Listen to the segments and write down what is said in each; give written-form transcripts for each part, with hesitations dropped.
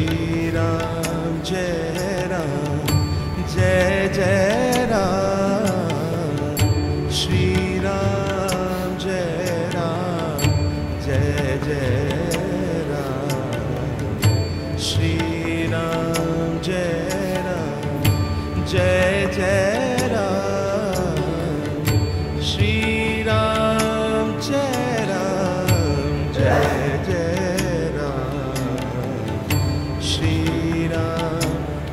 Shri Ram Jai Ram Jai Jai Ram Shri Ram Jai Ram Jai Jai Ram Shri Ram Jai Ram Jai Jai Ram Shri Ram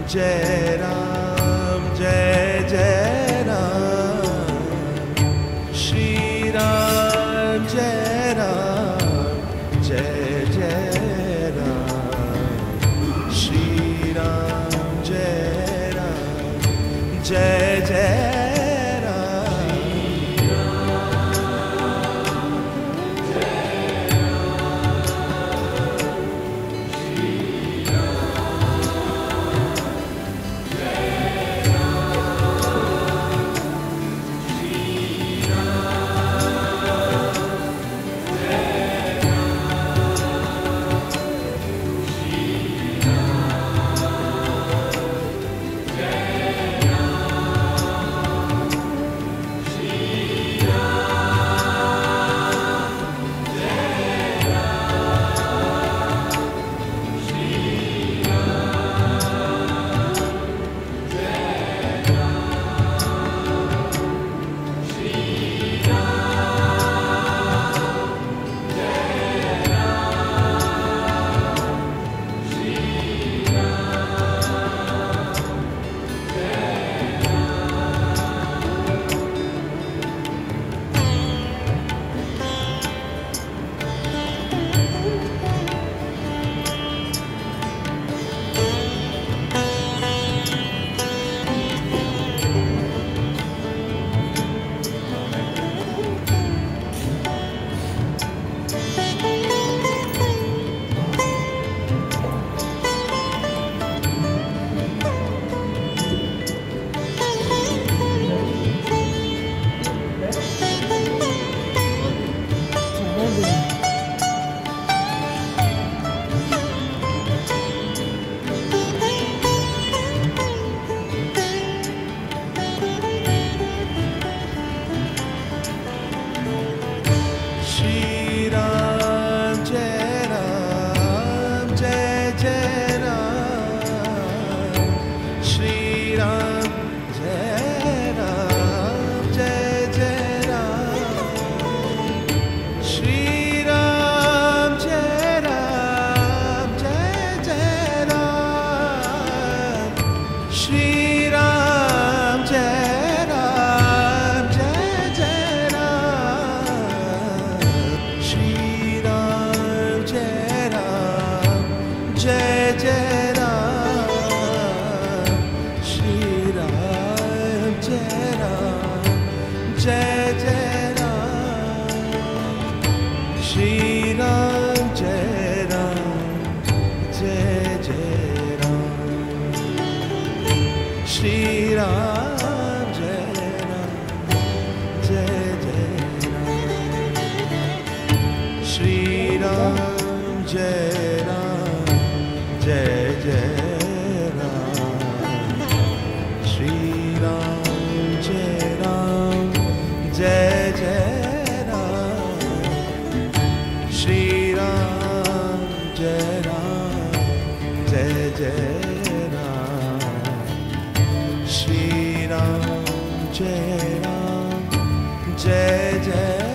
Jai Ram Jai Jai Ram Shri Ram Jai Ram Jai Jai Ram Shri Ram Jai Ram Jai Jai Ram Shri Ram Jai Ram Jai Jai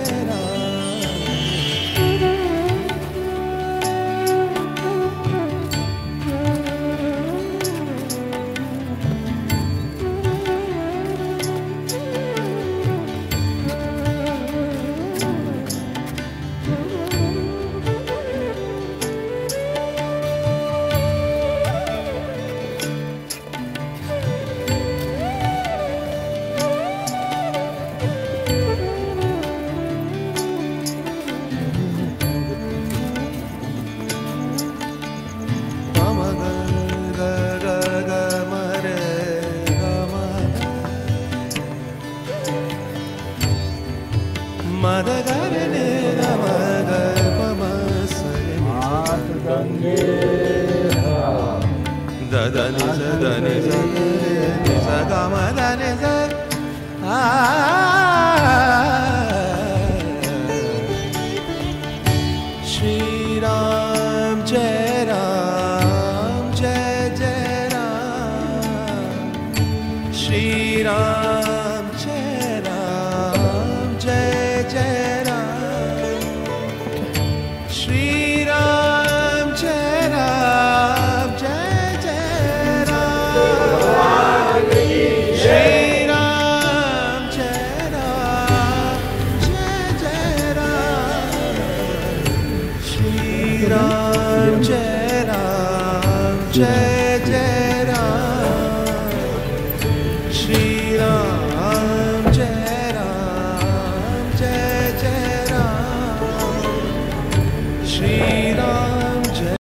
దని దని ని స గ మ దని స Shri Ram Jai Ram Jai Jai Ram Shri Ram Jai Ram Jai Jai Ram Shri Ram Jai Ram Jai Jai Ram Shri Ram Jai Ram Jai Jai Ram Shri Ram Jai Ram Jai